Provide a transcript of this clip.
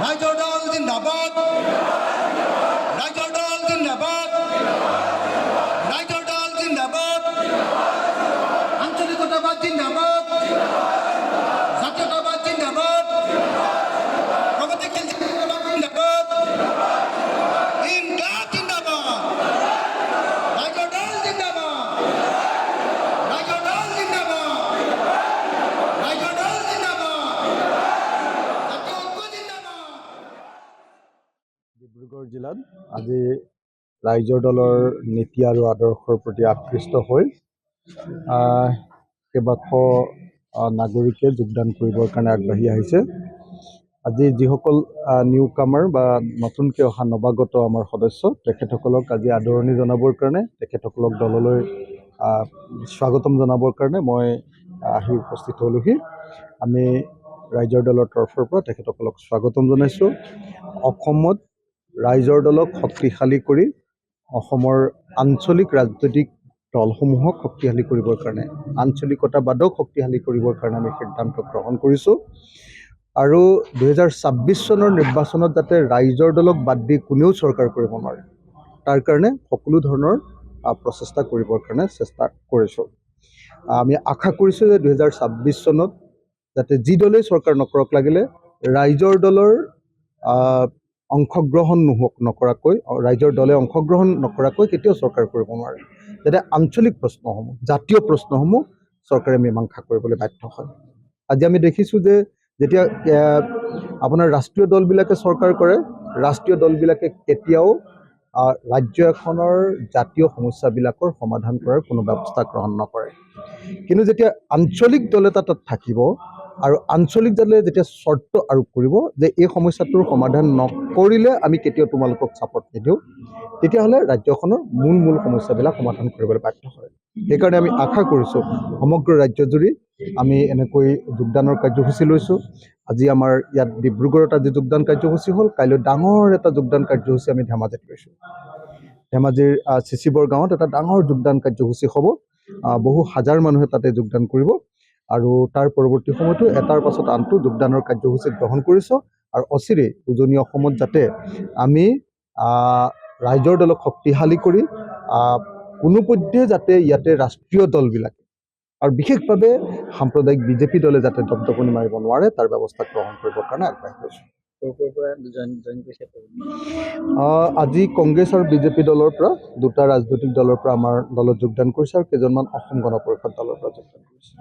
ৰাইজৰ দল জিন্দাবাদ ৰাইজৰ দল জিন্দাবাদ ৰাইজৰ দল জিন্দাবাদ আঞ্চলিকতাবাদ জিন্দাবাদ জাতীয়তাবাদ জিন্দাবাদ প্ৰগতিশীল জিন্দাবাদ ইনকালাব জিন্দাবাদ ৰাইজৰ দল জিন্দাবাদ ৰাইজৰ দল জিন্দাবাদ ৰাইজৰ দল জিন্দাবাদ জাতীয় ঐক্য জিন্দাবাদ। ডিব্ৰুগড় জিলাত আজি ৰাইজৰ দলৰ নীতি আৰু আদৰ্শৰ প্ৰতি আকৃষ্ট হৈ কেইবাশ নাগৰিকে যোগদান কৰিবৰ কাৰণে আগবাঢ়ি আহিছে। আজি যিসকল নিউ কামাৰ বা নতুনকৈ অহা নৱাগত আমাৰ সদস্য তেখেতসকলক আজি আদৰণি জনাবৰ কাৰণে তেখেতসকলক দললৈ স্বাগতম জনাবৰ কাৰণে মই আহি উপস্থিত হ'লোহি। আমি ৰাইজৰ দলৰ তৰফৰ পৰা তেখেতসকলক স্বাগতম জনাইছোঁ। অসমত ৰাইজৰ দলক শক্তিশালী কৰি অসমৰ আঞ্চলিক ৰাজনৈতিক দলসমূহক শক্তিশালী কৰিবৰ কাৰণে আঞ্চলিকতাবাদক শক্তিশালী কৰিবৰ কাৰণে আমি সিদ্ধান্ত গ্ৰহণ কৰিছোঁ আৰু 2026 চনৰ নিৰ্বাচনত যাতে ৰাইজৰ দলক বাদ দি কোনেও চৰকাৰ কৰিব নোৱাৰে তাৰ কাৰণে সকলো ধৰণৰ প্ৰচেষ্টা কৰিবৰ কাৰণে চেষ্টা কৰিছোঁ। আমি আশা কৰিছোঁ যে 2026 চনত যাতে যি দলেই চৰকাৰ নকৰক লাগিলে ৰাইজৰ দলৰ অংশগ্ৰহণ নকৰাকৈ ৰাইজৰ দলে অংশগ্ৰহণ নকৰাকৈ কেতিয়াও চৰকাৰ কৰিব নোৱাৰে, যাতে আঞ্চলিক প্ৰশ্নসমূহ জাতীয় প্ৰশ্নসমূহ চৰকাৰে মীমাংসা কৰিবলৈ বাধ্য হয়। আজি আমি দেখিছোঁ যে যেতিয়া আপোনাৰ ৰাষ্ট্ৰীয় দলবিলাকে চৰকাৰ কৰে, ৰাষ্ট্ৰীয় দলবিলাকে কেতিয়াও ৰাজ্য এখনৰ জাতীয় সমস্যাবিলাকৰ সমাধান কৰাৰ কোনো ব্যৱস্থা গ্ৰহণ নকৰে। কিন্তু যেতিয়া আঞ্চলিক দল এটা তাত থাকিব আৰু আঞ্চলিক দলে যেতিয়া চৰ্ত আৰোপ কৰিব যে এই সমস্যাটোৰ সমাধান নকৰিলে আমি কেতিয়াও তোমালোকক ছাপৰ্ট নিদিওঁ, তেতিয়াহ'লে ৰাজ্যখনৰ মূল সমস্যাবিলাক সমাধান কৰিবলৈ বাধ্য হয়। সেইকাৰণে আমি আশা কৰিছোঁ সমগ্ৰ ৰাজ্যজুৰি আমি এনেকৈ যোগদানৰ কাৰ্যসূচী লৈছোঁ। আজি আমাৰ ইয়াত ডিব্ৰুগড়ত আজি যোগদান কাৰ্যসূচী হ'ল, কাইলৈ ডাঙৰ এটা যোগদান কাৰ্যসূচী আমি ধেমাজিত লৈছোঁ। ধেমাজিৰ চিচিবৰ গাঁৱত এটা ডাঙৰ যোগদান কাৰ্যসূচী হ'ব, বহু হাজাৰ মানুহে তাতে যোগদান কৰিব আৰু তাৰ পৰৱৰ্তী সময়তো এটাৰ পাছত আনটো যোগদানৰ কাৰ্যসূচী গ্ৰহণ কৰিছোঁ আৰু অচিৰেই উজনি অসমত যাতে আমি ৰাইজৰ দলক শক্তিশালী কৰি কোনোপধ্যে যাতে ইয়াতে ৰাষ্ট্ৰীয় দলবিলাকে আৰু বিশেষভাৱে সাম্প্ৰদায়িক বিজেপি দলে যাতে দপদপনি মাৰিব নোৱাৰে তাৰ ব্যৱস্থা গ্ৰহণ কৰিবৰ কাৰণে আগবাঢ়ি গৈছোঁ। আজি কংগ্ৰেছ আৰু বিজেপি দলৰ পৰা দুটা ৰাজনৈতিক দলৰ পৰা আমাৰ দলত যোগদান কৰিছে আৰু কেইজনমান অসম গণ পৰিষদ দলৰ পৰা যোগদান কৰিছে।